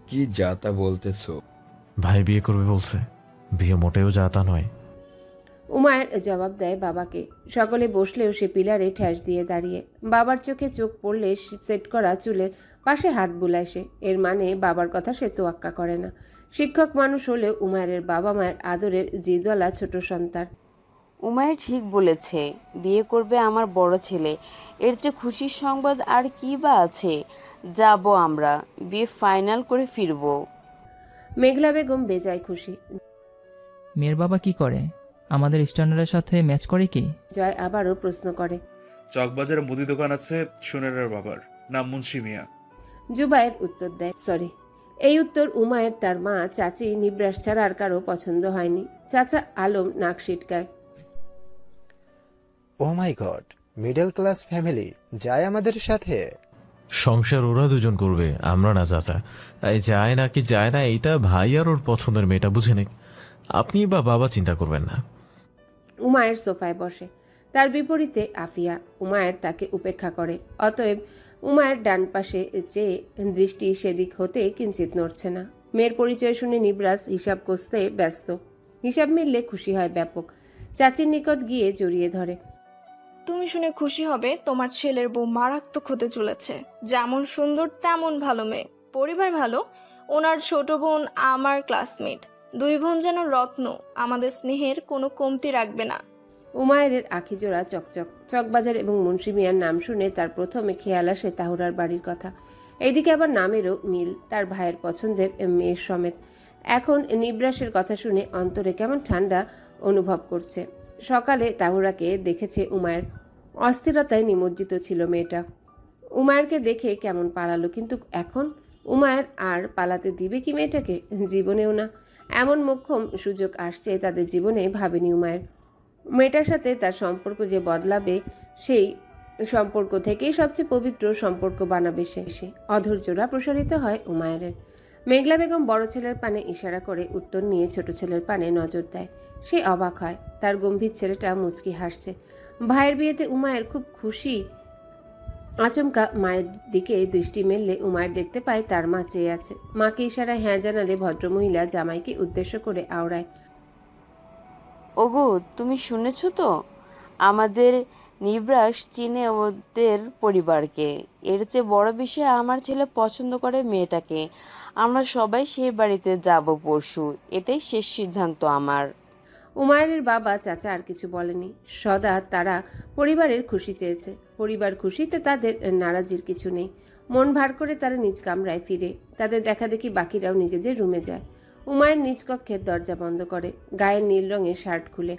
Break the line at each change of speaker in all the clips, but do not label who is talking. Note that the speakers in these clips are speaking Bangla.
কি যাতা বলতেছো?
ভাই বিয়ে করবে বলছে, বিয়ে মোটেও যাতা নয়।
উমায়ের জবাব দেয় বাবাকে। সকলে বসলেও সে পিলারে ঠ্যাস দিয়ে দাঁড়িয়ে। বাবার চোখে চোখ পড়লে সেট করা চুলের পাশে হাত বুলায় সে। এর মানে বাবার কথা সে তোয়াক্কা করে না। শিক্ষক মানুষ হলেও উমায়ের বাবা মায়ের আদরের জিদওয়ালা ছোট সন্তান।
উমাইর ঠিক বলেছে, বিয়ে করবে আমার বড় ছেলে। এর চেয়ে খুশির সংবাদ আর কি বা আছে? যাব আমরা, বিয়ে ফাইনাল করে ফিরবো।
মেঘলা বেগম বেজায় খুশি।
মেয়ের বাবা কি করে? আমাদের স্ট্যান্ডার্ডের সাথে ম্যাচ করে কি?
জয় আবারও প্রশ্ন করে।
চকবাজারে মুদি দোকান আছে সোনারের বাবার নাম মুন্সি মিয়া।
জুবায়ের উত্তর দেয়। সরি। এই উত্তর উমায়ের, তার মা, চাচি নিবরাস ছাড়া আর কারো পছন্দ হয়নি। চাচা আলম নাক সিটকায়।
ও মাই গড, মিডল ক্লাস ফ্যামিলি যায় আমাদের সাথে?
সংসার ওরা দুজন করবে, আমরা না চাচা। তাই যায় না কি যায় না এইটা ভাই আর ওর পছন্দের মেয়েটা বুঝে নিক, আপনি বা বাবা চিন্তা করবেন না।
উমায়ের সোফায় বসে। তার বিপরীতে আফিয়া। উমায়ের তাকে উপেক্ষা করে। অতএব উমায়ের ডান পাশে চেয়ে দৃষ্টি সেদিক হতে কিঞ্চিত নড়ছে না। মেয়ের পরিচয় শুনে নিবরাস হিসাব কষতে ব্যস্ত। হিসাব মিললে খুশি হয় ব্যাপক। চাচির নিকট গিয়ে জড়িয়ে ধরে।
তুমি শুনে খুশি হবে, তোমার ছেলের বউ মারাত্মক হতে চলেছে। যেমন সুন্দর তেমন ভালো মেয়ে, পরিবার ভালো। ওনার ছোট বোন আমার ক্লাসমেট। দুই বোন যেন রত্ন, আমাদের স্নেহের কোনো কমতি রাখবে না।
উমায়ের আখি জোড়া চকচক। চকবাজার এবং মুন্সি মিয়ার নাম শুনে তার প্রথমে খেয়াল আসে তাহুরার বাড়ির কথা। এইদিকে আবার নামেরও মিল, তার ভাইয়ের পছন্দের মেয়ের সমেত। এখন নিবরাসের কথা শুনে অন্তরে কেমন ঠান্ডা অনুভব করছে। সকালে তাহুরাকে দেখেছে উমায়ের। অস্থিরতায় নিমজ্জিত ছিল মেয়েটা। উমায়েরকে দেখে কেমন পালালো, কিন্তু এখন উমায়ের আর পালাতে দিবে কি মেয়েটাকে? জীবনেও না। এমন মোক্ষম সুযোগ আসছে তাদের জীবনে ভাবেনি উমায়ের। মেয়েটার সাথে তার সম্পর্ক যে বদলাবে, সেই সম্পর্ক থেকেই সবচেয়ে পবিত্র সম্পর্ক বানাবে সে। অধৈর্যরা প্রসারিত হয় উমায়ের। মেঘলা বেগম বড় ছেলের পানে ইশারা করে উত্তর নিয়ে ছোট ছেলের পানে নজর দেয়। সে অবাক হয়, তার গম্ভীর ছেলেটা মুচকি হাসছে। ভাইয়ের বিয়েতে উমায়ের খুব খুশি। আচমকা মায়ের দিকে দৃষ্টি মেললে উমায়ের দেখতে পায় তার মা চেয়ে আছে। মাকে ইশারায় হ্যাঁ জানালে ভদ্রমহিলা জামাইকে উদ্দেশ্য করে আওড়ায়।
ওগো, তুমি শুনেছো তো? আমাদের নিবরাস চিনে ওদের পরিবারকে। এর চেয়ে বড় বিষয়, আমার ছেলে পছন্দ করে মেয়েটাকে। আমরা সবাই সেই বাড়িতে যাব পরশু। এটাই শেষ সিদ্ধান্ত আমার।
উমায়ের বাবা চাচা আর কিছু বলেনি। সদা তারা পরিবারের খুশি চেয়েছে। পরিবার খুশিতে তাদের নারাজির কিছু নেই। মন ভার করে তারা নিজ কামরায় ফিরে। তাদের দেখা দেখি বাকিরাও নিজেদের রুমে যায়। উমায়ের নিজ কক্ষের দরজা বন্ধ করে, গায়ের নীল রঙের শার্ট খুলে।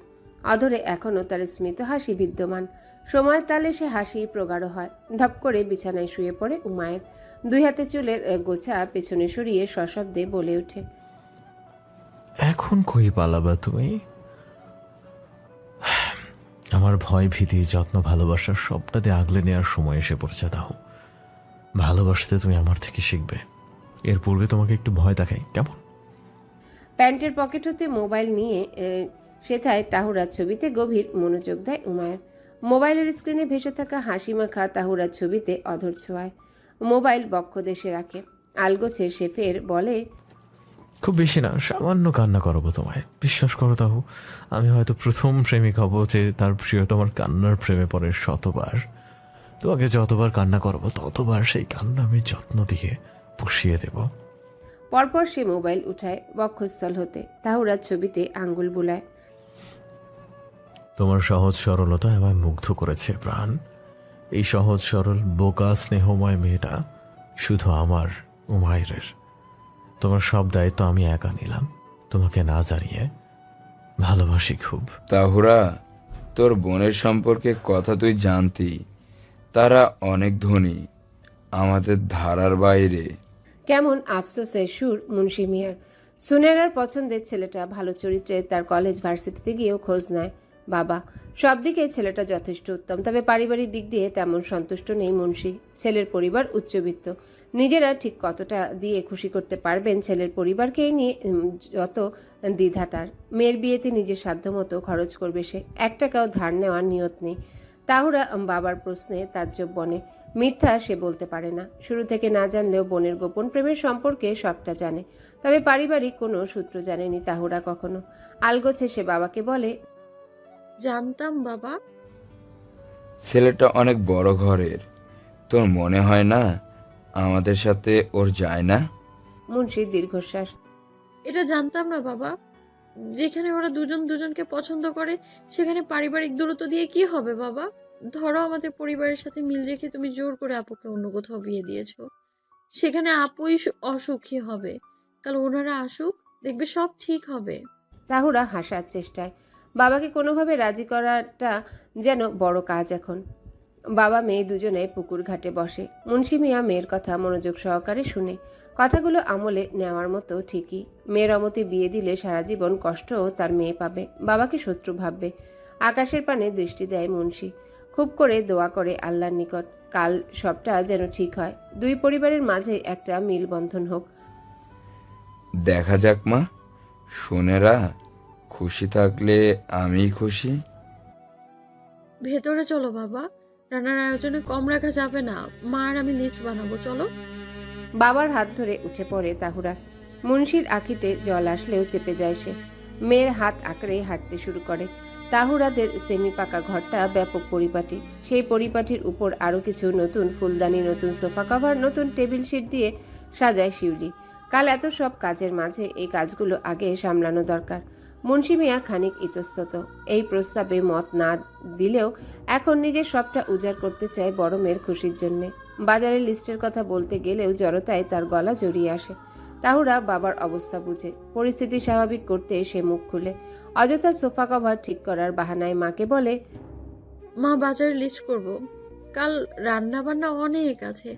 অধরে এখনও তার স্মিত হাসি বিদ্যমান। সময়ের তালে সে হাসি প্রগাঢ় হয়। ধপ করে বিছানায় শুয়ে পড়ে উমায়ের। দুই হাতে চুলের গোছা পেছনে সরিয়ে সশব্দে বলে ওঠে।
এখন কই পালাবা তুমি? আমার ভয়, ভীতি, যত্ন, ভালোবাসার সবটাতে আগলে নেওয়ার সময় এসে পড়ছে। তাও ভালোবাসতে তুমি আমার থেকে শিখবে। এর পূর্বে তোমাকে একটু ভয় দেখাই কেমন?
প্যান্টের পকেট হতে মোবাইল নিয়ে সেথায় তাহুরার ছবিতে গভীর মনোযোগ দেয় উমায়ের। মোবাইলের স্ক্রিনে ভেসে থাকা হাসি মাখা তাহুরার ছবিতে অধর ছোঁয়ায়। মোবাইল বক্ষ দেশে রাখে। আলগোছে সে ফের বলে,
খুব বেশি না, সামান্য কান্না করাবো তোমায়। বিশ্বাস করো তাহু, আমি হয়তো প্রথম প্রেমিক হব যে তার প্রিয় তোমার কান্নার প্রেমে পড়ে শতবার। তোমাকে যতবার কান্না করাবো ততবার সেই কান্না আমি যত্ন দিয়ে পুষিয়ে দেব।
পরপর সে মোবাইল উঠায় বক্ষস্থল হতে। তাহুরার ছবিতে আঙ্গুল বুলায়।
তোমার সহজ সরলতা আমায় মুগ্ধ করেছে প্রাণ। এই সহজ সরল বোকা স্নেহময় মেয়েটা শুধু আমার, উমাইরের। তোমার সব দায়িত্ব আমি একা নিলাম, তোমাকে না জানিয়ে। ভালোবাসি খুব।
তাহুরা, তোর বোনের সম্পর্কে কথা তুই জানতি? তারা অনেক ধনী, আমাদের ধারার বাইরে।
কেমন আফসোসের সুর মুন্সি মিয়ার। সুনেরার পছন্দের ছেলেটা ভালো চরিত্রে, তার কলেজ ভার্সিটিতে গিয়েও খোঁজ নেয় বাবা। সব দিকে ছেলেটা যথেষ্ট উত্তম, তবে পারিবারিক দিক দিয়ে তেমন সন্তুষ্ট নেই মুন্সি। ছেলের পরিবার উচ্চবিত্ত। নিজেরা ঠিক কতটা দিয়ে খুশি করতে পারবেন ছেলের পরিবারকে নিয়ে যত দ্বিধা তার। মেয়ের বিয়েতে নিজের সাধ্যমতো খরচ করবে সে, 1 টাকাও ধার নেওয়ার নিয়ত নেই। তাহুরা বাবার প্রশ্নে তাজ্জব বনে। মিথ্যা সে বলতে পারে না। শুরু থেকে না জানলেও বোনের গোপন প্রেমের সম্পর্কে সবটা জানে। তবে পারিবারিক কোনো সূত্র জানেনি তাহুরা কখনো। আলগোছে সে বাবাকে বলে,
জানতাম বাবা।
ছেলেটা অনেক বড় ঘরের, তোর মনে হয় না আমাদের সাথে ওর যায় না?
মুন্সির দীর্ঘশ্বাস।
এটা জানতাম না বাবা। যেখানে ওরা দুজন দুজনকে পছন্দ করে সেখানে পারিবারিক দূরত্ব দিয়ে কি হবে বাবা? ধরো আমাদের পরিবারের সাথে মিল রেখে তুমি জোর করে আপুকে অন্য কোথাও বিয়ে দিয়েছো, সেখানে আপুই অসুখী হবে। কাল ওনারা আসুক, দেখবে সব ঠিক হবে।
তাহুরা হাসার চেষ্টায়। বাবাকে কোনোভাবে রাজি করাটা যেন বড় কাজ এখন। বাবা মেয়ে দুজনে পুকুর ঘাটে বসে। মুন্সি মিয়া মেয়ের কথা মনোযোগ সহকারে শুনে। কথাগুলো আমলে নেওয়ার মতো ঠিকই। মেয়ের অমতে বিয়ে দিলে সারা জীবন কষ্টও তার মেয়ে পাবে, বাবাকে শত্রু ভাববে। আকাশের পানে দৃষ্টি দেয় মুন্সি। খুব করে দোয়া করে আল্লাহর নিকট, কাল সবটা যেন ঠিক হয়, দুই পরিবারের মাঝে একটা মিলবন্ধন হোক।
দেখা যাক মা, সোনেরা খুশি থাকলে আমি খুশি।
ভেতরে চলো বাবা, রান্নার আয়োজনে কম রাখা যাবে না। মা আর আমি লিস্ট বানাবো, চলো।
বাবার হাত ধরে উঠে পড়ে তাহুরা। মুন্সির আখিতে জল আসলেও চেপে যায় সে। মেয়ের হাত আঁকড়ে হাঁটতে শুরু করে। তাহুরাদের সেমি পাকা ঘরটা ব্যাপক পরিপাটি। সেই পরিপাটির উপর আরো কিছু নতুন ফুলদানি, নতুন সোফা কভার, নতুন টেবিল শিট দিয়ে সাজায় শিউলি। কাল এত সব কাজের মাঝে এই কাজগুলো আগে সামলানো দরকার। মুন্সি মিয়া খানিক ইতস্তত। এই প্রস্তাবে মত না দিলেও এখন নিজের সবটা উজাড় করতে চায় বড় মেয়ের খুশির জন্যে। বাজারের লিস্টের কথা বলতে গেলেও জড়তায় তার গলা জড়িয়ে আসে। তাহুরা বাবার অবস্থা বুঝে। পরিস্থিতি স্বাভাবিক করতে সে মুখ খুলে। অযথা সোফা কভার ঠিক করার বাহানায় মাকে বলে,
মা বাজারে লিস্ট করব, কাল রান্না বান্না অনেক আছে,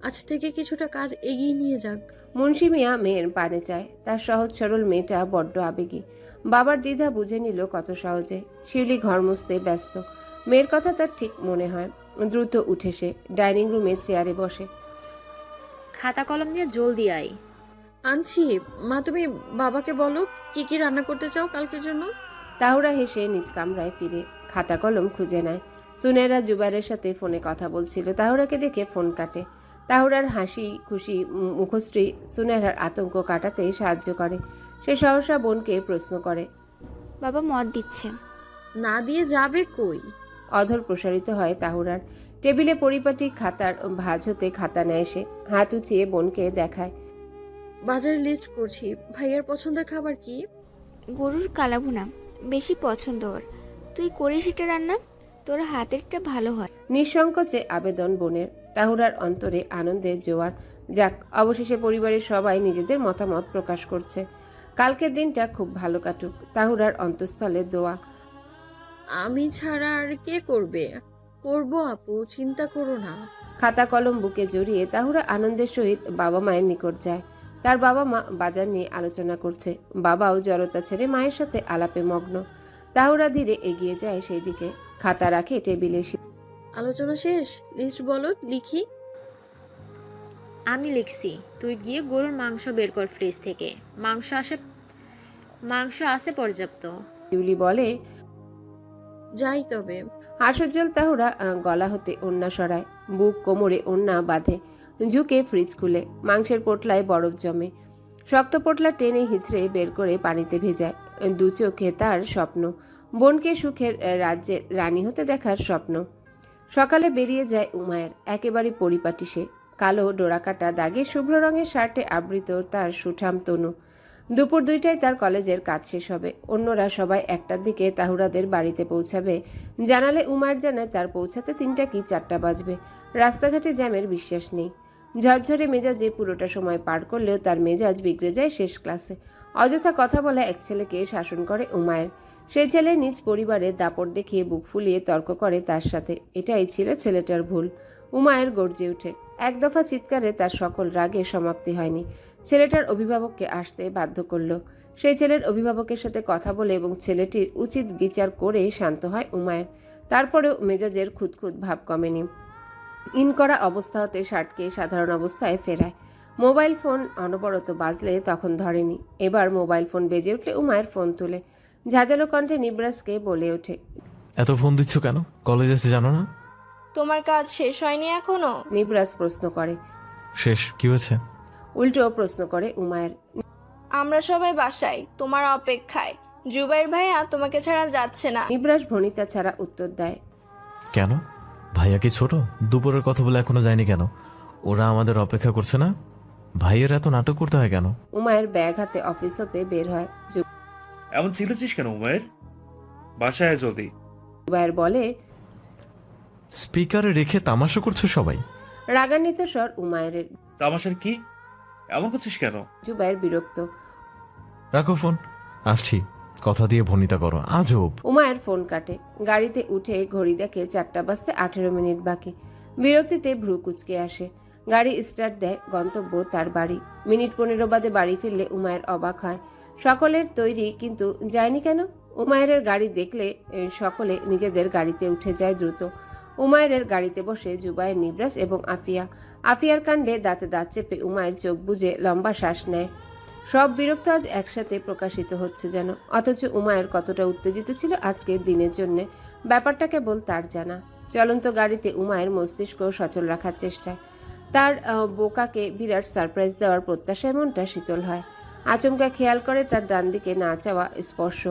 আজ থেকে কিছুটা কাজ এগিয়ে নিয়ে যাক।
মুন্সি মিয়া মেয়ের পানে চায়। তার সহজ সরল মেয়েটা বড্ড আবেগী। বাবার দ্বিধা বুঝে নিল কত সহজে। শিউলি ঘর মুছতে ব্যস্ত। মেয়ের কথা তার ঠিক মনে হয়। দ্রুত উঠে সে ডাইনিং রুমে চেয়ারে বসে।
খাতা কলম নিয়ে জলদি আয়।
আনছি। মা তুমি বাবাকে বলো কি কি রান্না করতে চাও কালকের জন্য।
তাহুরা হেসে নিজ কামরায় ফিরে খাতা কলম খুঁজে নেয়। সুনেরা জুবাইরের সাথে ফোনে কথা বলছিল। তাহুরাকে দেখে ফোন কাটে। তাহুরার হাসি খুশি মুখশ্রী সুনেরার আতঙ্ক কাটাতে সাহায্য করে। সে সহসা বোনকে প্রশ্ন করে,
বাবা মত দিচ্ছে।
না দিয়ে যাবে কই?
অধর প্রসারিত হয় তাহুরার। টেবিলে পরিপাটি খাতার ভাঁজ হতে খাতা নেয় সে। হাত উঁচিয়ে বোনকে দেখায়।
বাজারে লিস্ট করছি। ভাইয়ার পছন্দের খাবার কি?
গরুর কালাভুনা বেশি পছন্দ ওর। তুই করিস এটা রান্না, তোর হাতেরটা ভালো হয়।
নিঃসংকোচে আবেদন বোনের। তাহুরার অন্তরে আনন্দের জোয়ার। যাক, অবশেষে পরিবারের সবাই নিজেদের মতামত প্রকাশ করছে। কালকের দিনটা খুব ভালো কাটুক, তাহুরার অন্তঃস্থলে দোয়া।
আমি ছাড়া আর কে করবে? করবো আপু, চিন্তা করো না।
খাতা কলম বুকে জড়িয়ে তাহুরা আনন্দের সহিত বাবা মায়ের নিকট যায়। তার বাবা মা বাজার নিয়ে আলোচনা করছে। বাবাও জড়তা ছেড়ে মায়ের সাথে আলাপে মগ্ন। তাহুরা ধীরে এগিয়ে যায় সেই দিকে। খাতা রাখে টেবিলে।
আলোচনা শেষ, লিস্ট বলো, লিখি।
আমি লিখছি, তুই গিয়ে গরুর মাংস বের কর ফ্রিজ থেকে। মাংস আছে পর্যাপ্ত।
শিউলি বলে,
যাই তবে।
হাস্যোজ্জ্বল তাহুরা গলা হতে ওড়না সরায়। বুক কোমরে ওড়না বাঁধে। ঝুঁকে ফ্রিজ খুলে মাংসের পোটলায় বরফ জমে। শক্ত পোটলা টেনে হিচড়ে বের করে পানিতে ভেজায়। দু চোখে তার স্বপ্ন, বোনকে সুখের রাজ্যের রানী হতে দেখার স্বপ্ন। সকালে বেরিয়ে যায় উমায়ের। একেবারে পরিপাটি সে। কালো ডোরাকাটা দাগে শুভ্র রঙের শার্টে আবৃত তার সুঠাম তনু। দুপুর 2টায় তার কলেজের কাজ শেষ হবে। অন্যরা সবাই 1টার দিকে তাহুরাদের বাড়িতে পৌঁছাবে জানালে উমায়ের জানায় তার পৌঁছাতে 3টা কি 4টা বাজবে। রাস্তাঘাটে জ্যামের বিশ্বাস নেই। ঝরঝরে মেজাজে পুরোটা সময় পার করলেও তার মেজাজ বিগড়ে যায় শেষ ক্লাসে। অযথা কথা বলা এক ছেলেকে শাসন করে উমায়ের। সেই ছেলে নিজ পরিবারের দাপট দেখিয়ে বুক ফুলিয়ে তর্ক করে তার সাথে। এটাই ছিল ছেলেটার ভুল। উমায়ের গর্জে ওঠে। এক দফা চিৎকারে তার সকল রাগে সমাপ্তি হয়নি। ছেলেটার অভিভাবককে আসতে বাধ্য করল। সেই ছেলের অভিভাবকের সাথে কথা বলে এবং ছেলেটির উচিত বিচার করে শান্ত হয় উমায়ের। তারপরেও মেজাজের খুঁতখুঁত ভাব কমেনি। ইন করা অবস্থা হতে শার্টকে সাধারণ অবস্থায় ফেরায়। মোবাইল ফোন অনবরত বাজলে তখন ধরেনি। এবার মোবাইল ফোন বেজে উঠলে উমায়ের ফোন তুলে ঝাঁঝালো কণ্ঠে নিবরাজকে বলে ওঠে,
এত ফোন দিচ্ছ কেন? কলেজ আছে জানো না?
তোমার কাজ শেষ হয়নি এখনো?
নিবরাজ প্রশ্ন করে।
শেষ, কি হয়েছে?
উল্টো প্রশ্ন করে উমায়ের।
আমরা সবাই বাসায় তোমার অপেক্ষায়। জুবাইর ভাইয়া তোমাকে ছাড়া যাচ্ছে না।
নিবরাজ ভনিতা ছাড়া উত্তর দেয়।
কেন? ভাইয়া কি ছোট? দুপুরের কথা বলে এখনো যায়নি কেন? ওরা আমাদের অপেক্ষা করছে না? ভাইয়ের এত নাটক করতে হয় কেন?
উমায়ের ব্যাগ হাতে অফিস হতে বের হয়।
এমন চিল্লাছিস কেন উমায়ের? বাসায় আয় জলদি।
জুবায়ের বলে।
স্পিকারে রেখে তামাশা করছো সবাই?
রাগান্বিত স্বর উমায়ের।
তামাশার কি? এমন করছিস কেন?
জুবায়ের বিরক্ত।
রাখো ফোন, আসছি। কথা দিয়ে ভনিতা করো, আজব।
উমায়ের ফোন কাটে। গাড়িতে উঠে ঘড়ি দেখে 4টা বাজতে 18 মিনিট বাকি। বিরক্তিতে ভ্রু কুচকে আসে। গাড়ি স্টার্ট দেয়। গন্তব্য তার বাড়ি। মিনিট 15 বাদে বাড়ি ফিরলে উমায়ের অবাক হয়। সকলের তৈরি, কিন্তু যায়নি কেন? উমায়ের গাড়ি দেখলে সকলে নিজেদের গাড়িতে উঠে যায় দ্রুত। উমায়ের গাড়িতে বসে জুবায়ের, নিবরাজ এবং আফিয়া। আফিয়ার কাণ্ডে দাঁতে দাঁত চেপে উমায়ের চোখ বুজে লম্বা শ্বাস নেয়। সব বিরক্ত আজ একসাথে প্রকাশিত হচ্ছে যেন। অথচ উমায়ের কতটা উত্তেজিত ছিল আজকের দিনের জন্য, ব্যাপারটা কেবল তার জানা। চলন্ত গাড়িতে উমায়ের মস্তিষ্ক সচল রাখার চেষ্টায়। তার বোকাকে বিরাট সারপ্রাইজ দেওয়ার প্রত্যাশায় মনটা শীতল হয়। আচমকা খেয়াল করে তার ডান দিকে না চাওয়া স্পর্শ।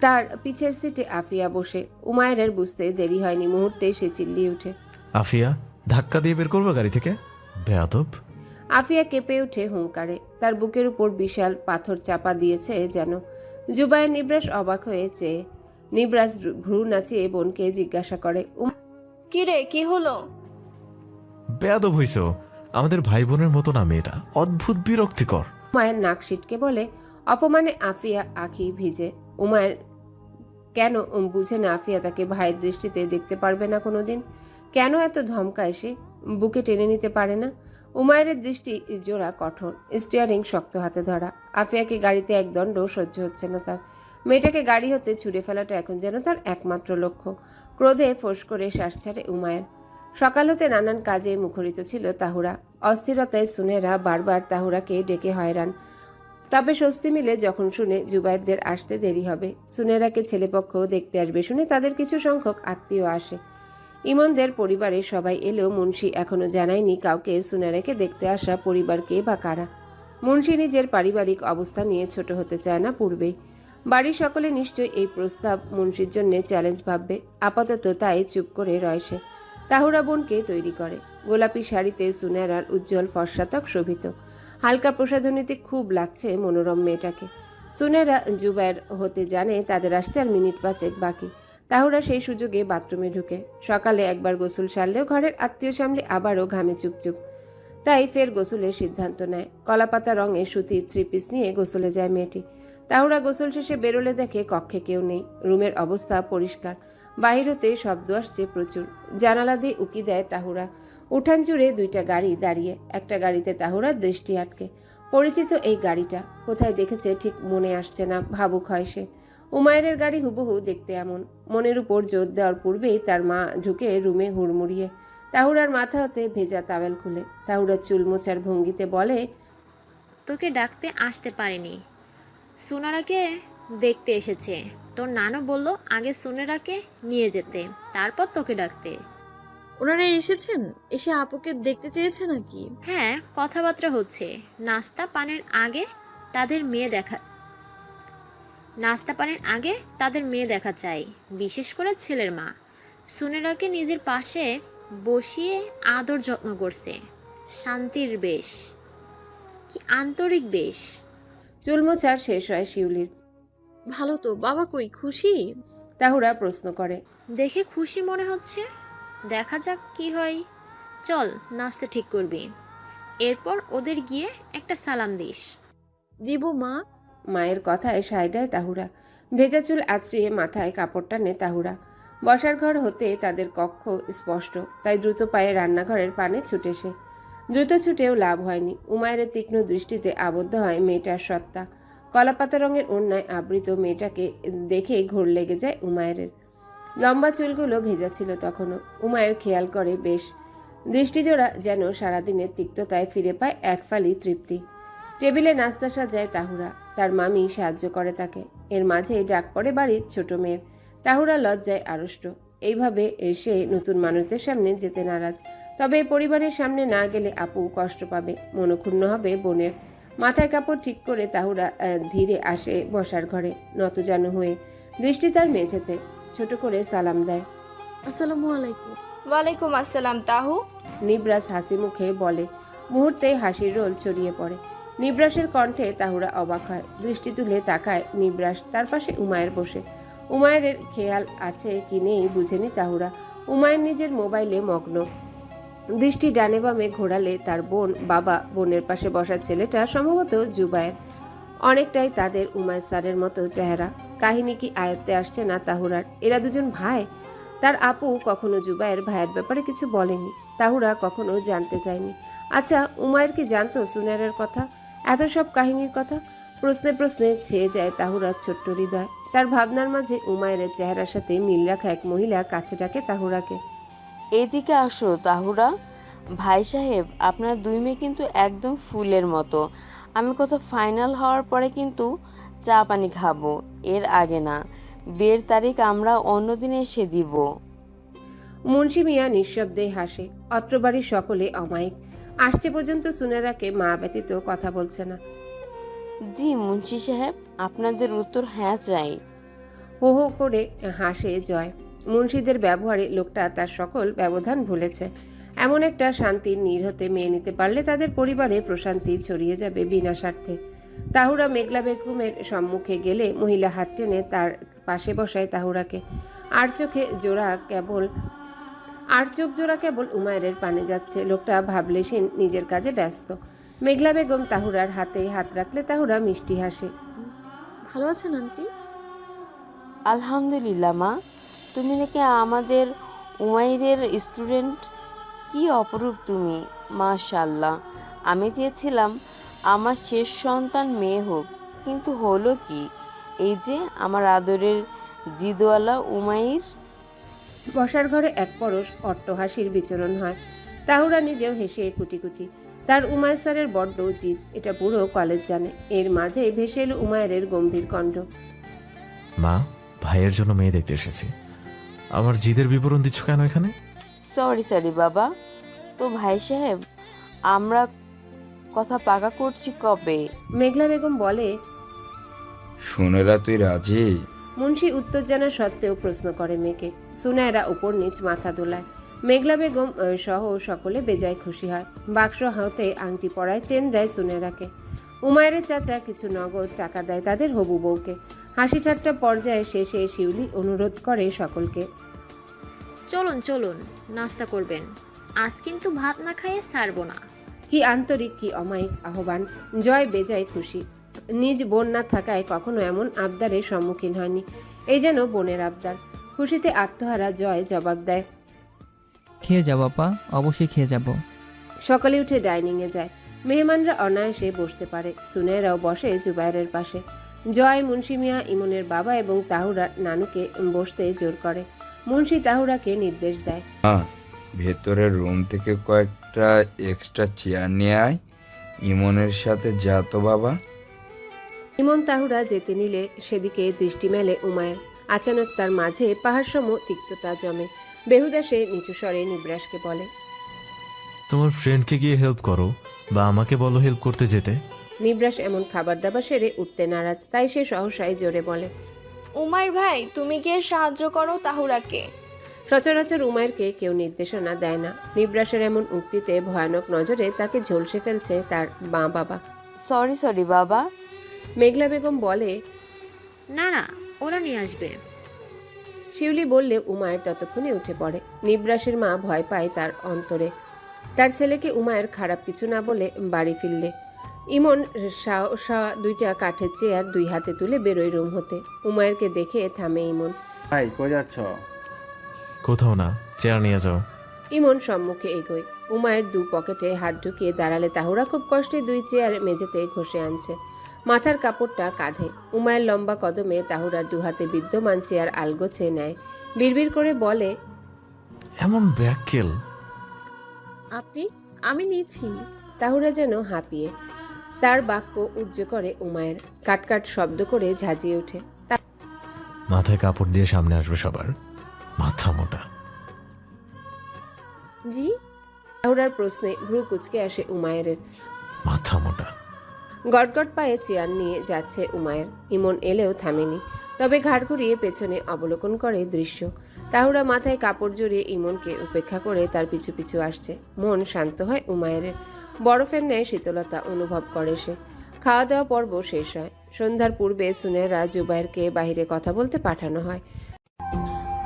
তার পিছের সিটে আফিয়া বসে। উমায়ের বুঝতে দেরি হয়নি, মুহূর্তেই সে চিল্লিয়ে ওঠে।
আফিয়া, ধাক্কা দিয়ে বের করবো গাড়ি থেকে? বেয়াদব।
আফিয়া কেঁপে ওঠে হুঙ্কারে। তার বুকের উপর বিশাল পাথর চাপা দিয়েছে যেন। জুবায়ের, নিবরাজ অবাক হয়েছে। নিবরাজ ভ্রু নাচিয়ে বোনকে জিজ্ঞাসা করে।
কি রে, কি হলো?
বেয়াদব হইছ। আমাদের ভাই বোনের মতো না মেয়েটা, অদ্ভুত বিরক্তিকর।
উমায়ের নাক সিটকে বলে। অপমানে আফিয়া আঁখি ভিজে। উমায়ের কেন বুঝে না আফিয়া তাকে ভাইয়ের দৃষ্টিতে দেখতে পারবে না কোনোদিন? কেন এত ধমকায় সে? বুকে টেনে নিতে পারে না? উমায়ের দৃষ্টি জোড়া কঠোর, স্টিয়ারিং শক্ত হাতে ধরা। আফিয়াকে গাড়িতে একদণ্ড সহ্য হচ্ছে না তার। মেয়েটাকে গাড়ি হতে ছুড়ে ফেলাটা এখন যেন তার একমাত্র লক্ষ্য। ক্রোধে ফোঁস করে শ্বাস ছাড়ে উমায়ের। সকাল হতে নানান কাজে মুখরিত ছিল তাহুরা। অস্থিরতায় সুনেরা বারবার তাহুরাকে ডেকে হয়রান। তবে স্বস্তি মিলে যখন শুনে জুবাইরদের আসতে দেরি হবে। সুনেরাকে ছেলেপক্ষ দেখতে আসবে শুনে তাদের কিছু সংখ্যক আত্মীয় আসে। ইমনদের পরিবারের সবাই এলেও মুন্সি এখনো জানায়নি কাউকে সুনেরাকে দেখতে আসা পরিবারকে বা কারা। মুন্সি নিজের পারিবারিক অবস্থা নিয়ে ছোট হতে চায় না পূর্বেই। বাড়ির সকলে নিশ্চয়ই এই প্রস্তাব মুন্সির জন্য চ্যালেঞ্জ ভাববে। আপাতত তাই চুপ করে রয় সে। তাহুরা বোনকে তৈরি করে। গোলাপি শাড়িতে সুনেরার উজ্জ্বল ফর্সাতক শোভিত। হালকা প্রসাধনীতে খুব লাগছে মনোরম মেয়েটাকে। সুনেরা জুবায়ের হতে জানে তাদের আসতে আর মিনিট 5 বাকি। তাহুরা সেই সুযোগে বাথরুমে ঢুকে। সকালে একবার গোসল সারলেও ঘরের আত্মীয় সামলে আবারও ঘামে চুপচুপ। তাই ফের গোসলের সিদ্ধান্ত নেয়। কলাপাতা রঙের সুতির 3 পিস নিয়ে গোসলে যায় মেয়েটি। তাহুরা গোসল শেষে বেরোলে দেখে কক্ষে কেউ নেই। রুমের অবস্থা পরিষ্কার। বাহির হতে শব্দ আসছে প্রচুর। জানালা দিয়ে উকি দেয় তাহুরা। উঠান জুড়ে 2টা গাড়ি দাঁড়িয়ে। একটা গাড়িতে তাহুরার দৃষ্টি আটকে। পরিচিত এই গাড়িটা কোথায় দেখেছে ঠিক মনে আসছে না, ভাবুক হয় সে। উমায়ের গাড়ি হুবহু দেখতে এমন। মনের উপর জোর দেওয়ার পূর্বেই তার মা ঢুকে রুমে হুড়মুড়িয়ে। তাহুরার মাথা হতে ভেজা তাওয়েল খুলে তাহুরার চুল মোছার ভঙ্গিতে বলে,
তোকে ডাকতে আসতে পারিনি, সুনারাকে দেখতে এসেছে। তোর নানু বলল আগে সুনেরাকে নিয়ে যেতে, তারপর তোকে ডাকতে।
ওনারা এসেছেন? এসে আপুকে দেখতে চেয়েছে নাকি?
হ্যাঁ, কথাবার্তা হচ্ছে। নাস্তা পানের আগে তাদের মেয়ে দেখা চাই, বিশেষ করে ছেলের মা। সুনেরাকে নিজের পাশে বসিয়ে আদর যত্ন করছে। শান্তির বেশ, কি আন্তরিক বেশ।
চুল মোছার শেষ হয় শিউলির।
ভালো তো। বাবা কই, খুশি?
তাহুরা প্রশ্ন করে।
দেখে খুশি মনে হচ্ছে, দেখা যাক কি হয়। চল নাস্তা ঠিক করবি, এরপর ওদের গিয়ে একটা সালাম দিস।
দিব মা।
মায়ের কথায় সায় দেয় তাহুরা। ভেজা চুল আঁচড়িয়ে মাথায় কাপড় টানে তাহুরা। বসার ঘর হতে তাদের কক্ষ স্পষ্ট, তাই দ্রুত পায়ে রান্নাঘরের পানে ছুটে সে। দ্রুত ছুটেও লাভ হয়নি। উমায়ের তীক্ষ্ণ দৃষ্টিতে আবদ্ধ হয় মেয়েটার সত্তা। কলাপাতা রঙের ওড়নায় আবৃত মেয়েটাকে দেখে ঘোর লেগে যায় উমায়ের। লম্বা চুলগুলো ভেজা ছিল তখনও। উমায়ের খেয়াল করে বেশ। দৃষ্টিজোড়া যেন সারাদিনের তিক্ততায় ফিরে পায় এক ফালি তৃপ্তি। টেবিলে নাস্তা সাজায় তাহুরা। তার মামি সাহায্য করে তাকে। এর মাঝেই ডাক পড়ে বাড়ির ছোট মেয়ের। তাহুরা লজ্জায় আড়ষ্ট। এইভাবে সে নতুন মানুষদের সামনে যেতে নারাজ। তবে পরিবারের সামনে না গেলে আপু কষ্ট পাবে, মনক্ষুণ্ণ হবে বোনের। মাথায় কাপড় ঠিক করে তাহুরা ধীরে আসে বসার ঘরে, নতজানু হয়ে দৃষ্টি তার মেঝেতে, ছোট করে সালাম দেয়।
আসসালামু আলাইকুম।
ওয়ালাইকুম আসসালাম তাহু।
নিবরাস হাসি মুখে বলে, মুহূর্তে হাসির রোল ছড়িয়ে পড়ে। নিবরাসের কণ্ঠে তাহুরা অবাক হয়, দৃষ্টি তুলে তাকায় নিবরাস। তার পাশে উমায়ের বসে। উমায়ের খেয়াল আছে কি নেই বুঝেনি তাহুরা। উমায়ের নিজের মোবাইলে মগ্ন, দৃষ্টি ডানে বামে ঘোরালে তার বোন, বাবা, বোনের পাশে বসা ছেলেটা সম্ভবত জুবায়ের। অনেকটাই তাদের উমায়ের স্যারের মতো চেহারা। কাহিনী কি আয়ত্তে আসছে না তাহুরার? এরা দুজন ভাই। তার আপু কখনো জুবায়ের ভাইয়ের ব্যাপারে কিছু বলেনি, তাহুরা কখনো জানতে চায়নি। আচ্ছা, উমায়ের কি জানতো সুনাইরার কথা, এত সব কাহিনীর কথা? প্রশ্নে প্রশ্নে ছেয়ে যায় তাহুরার ছোট্ট হৃদয়। তার ভাবনার মাঝে উমায়ের চেহারার সাথে মিল রাখা এক মহিলা কাছে ডাকে তাহুরাকে।
এদিকে আসো তাহুরা। ভাই সাহেব, আপনার দুই মেয়ে কিন্তু একদম ফুলের মতো। আমি কত ফাইনাল হওয়ার পরে কিন্তু চা পানি খাবো, এর আগে না। বিয়ের তারিখ আমরা অন্যদিন এসে দিব।
মুন্সি মিয়া নিঃশব্দে হাসে। অত্রবাড়ির সকলে অমায়িক। আসছে পর্যন্ত সুনেরাকে মা ব্যতীত কথা বলছে না।
জি মুন্সি সাহেব, আপনাদের উত্তর হ্যাঁ চাই।
হো হো করে হাসে জয়। মুন্সিদের ব্যবহারে লোকটা তার সকল ব্যবধান ভুলেছে। এমন একটা শান্তির নীর হতে মেয়ে নিতে পারলে তাদের পরিবারে প্রশান্তি ছড়িয়ে যাবে বিনা স্বার্থে। তাহুরা মেঘলা বেগমের সম্মুখে গেলে মহিলা হাত টেনে তার পাশে বসায় তাহুরাকে। আর চোখ জোড়া কেবল উমায়ের পানে যাচ্ছে। লোকটা ভাবলেশীন, নিজের কাজে ব্যস্ত। মেঘলা বেগম তাহুরার হাতে হাত রাখলে তাহুরা মিষ্টি হাসে।
ভালো আছেন আন্টি?
আলহামদুলিল্লাহ মা, তুমি নাকি আমাদের উমাইরের স্টুডেন্ট? কি অপরূপ তুমি, মাশাআল্লাহ। আমি চেয়েছিলাম আমার শেষ সন্তান মেয়ে হোক, কিন্তু হলো কি, এই যে আমার আদরের জিদওয়ালা উমাইর।
বসার ঘরে এক পরশ অট্টহাসির বিচরণ হয়। তাহুরা নিজেও হেসে কুটি কুটি। তার উমায়ের স্যারের বড্ড জিদ, এটা পুরো কলেজ জানে। এর মাঝে ভেসে এলো উমায়ের গম্ভীর কণ্ঠ।
মা, ভাইয়ের জন্য মেয়ে দেখতে এসেছি। আমার জিদের বিবরণ দিচ্ছ কেন এখানে?
সরি বাবা। তো ভাই সাহেব, আমরা কথা পাকা করছি কবে?
মেঘলা বেগম বলে।
সুনেরা তুই রাজি?
মুন্সি উত্তর জানা সত্ত্বেও প্রশ্ন করে মেয়েকে। সুনায়রা উপর নিচ মাথা দোলায়। মেঘলা বেগম সহ সকলে বেজায় খুশি হয়। বাক্স হাতে আংটি পরায় চেন দেয় সুনেরাকে। উমায়ের চাচা কিছু নগদ টাকা দেয় তাদের হবু বউকে। হাসি ঠাট্টা পর্যায়ে শেষে শিউলি অনুরোধ করে সকলকে,
চলুন চলুন, নাস্তা করবেন। আজ কিন্তু ভাত না খাইয়ে ছাড়বো না।
কি আন্তরিক, কি অমায়িক আহ্বান! জয় বেজায় খুশি। নিজ বোন না থাকায় কখনো এমন আবদারের সম্মুখীন হয়নি। এই যেন বোনের আবদার। খুশিতে আত্মহারা জয় জবাব দেয়,
খেয়ে যাবো আপা, অবশ্যই খেয়ে যাব।
সকালে উঠে ডাইনিংয়ে যায়। মেহমানরা অনায়াসে বসতে পারে। সুনেরাও বসে জুবায়ের পাশে। জয়, মুন্সি মিয়া, ইমনের বাবা এবং তাহুরা নানুকে বসতে জোর করে। মুন্সি তাহুরাকে নির্দেশ দেয়,
ভেতরের রুম থেকে কয়েকটা এক্সট্রা চেয়ার নিয়ে আয়। ইমনের সাথে যা তো বাবা।
ইমন তাহুরা যেতে নিলে সেদিকে দৃষ্টি মেলে উমায়ের। আচানক তার মাঝে পাহাড়সম তিক্ততা জমে। বেহুদা সে নিচু স্বরে নিবরাসকে বলে,
তোমার ফ্রেন্ডকে গিয়ে হেল্প করো, বা আমাকে বলো হেল্প করতে যেতে।
নিবরাস এমন খাবার দাবার সেরে উঠতে নারাজ, তাই সে সহসায় জোরে বলে,
উমাইর ভাই, তুমি গিয়ে সাহায্য করো তাহুরাকে।
সচরাচর উমায়েরকে কেউ নির্দেশনা দেয় না। নিবরাসের এমন উক্তিতে ভয়ানক নজরে তাকে ঝলসে ফেলছে তার মা বাবা।
সরি বাবা।
মেঘলা বেগম বলে,
না না, ওরা নিয়ে আসবে।
শিউলি বললে উমায়ের ততক্ষণে উঠে পড়ে। নিবরাসের মা ভয় পায় তার অন্তরে, তার ছেলেকে উমায়ের খারাপ কিছু না বলে বাড়ি ফিরলে। ইমন দুইটা কাঠের চেয়ার দুই হাতে তুলে বেরোয় রুম হতে। উমায়েরকে দেখে থামে ইমন।
ভাই কই যাচ্ছ?
কোথাও না, চেয়ার নিয়ে যাও।
ইমন সম্মুখে এগোয়। উমায়ের দু পকেটে হাত ঢুকিয়ে দাঁড়ালে তাহুরা খুব কষ্টে দুই চেয়ার মেঝেতে ঘষে আনছে, মাথার কাপড়টা কাঁধে। উমায়ের লম্বা কদমে তাহুরার দুহাতে বিদ্যমান চেয়ার আলগোছে নেয়। বিড়বিড় করে বলে,
এমন ব্যাককেল।
আমি নিচ্ছি।
তাহুরা যেন হাঁপিয়ে। তার বাক্য উজ্জ করে উমায়ের। কাটকাট শব্দ করে ঝাঁজিয়ে ওঠে।
মাথায় কাপড় দিয়ে সামনে আসবে সবার। মাথা মোটা।
জি?
তাহুরার প্রশ্নে ভ্রু কুচকে আসে উমায়ের।
মাথা মোটা।
গটগট পায়ে চেয়ার নিয়ে যাচ্ছে উমায়ের। ইমন এলেও থামেনি, তবে ঘাড় ঘুরিয়ে পেছনে অবলোকন করে দৃশ্য। তাহুরা মাথায় কাপড় জড়িয়ে ইমনকে উপেক্ষা করে তার পিছু পিছু আসছে। মন শান্ত হয় উমায়ের। বরফের ন্যায় শীতলতা অনুভব করে সে। খাওয়া দাওয়া পর্ব শেষ হয়। সন্ধ্যার পূর্বে সুনেরা জুবাইরকে বাইরে কথা বলতে পাঠানো হয়।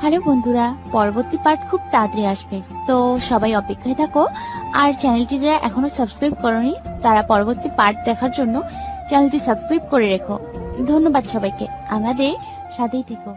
হ্যালো বন্ধুরা, পরবর্তী পার্ট খুব তাড়াতাড়ি আসবে, তো সবাই অপেক্ষায় থাকো। আর চ্যানেলটি যারা এখনো সাবস্ক্রাইব করনি তারা পরবর্তী পার্ট দেখার জন্য চ্যানেলটি সাবস্ক্রাইব করে রেখো। ধন্যবাদ সবাইকে, আমাদের সাথেই থেকো।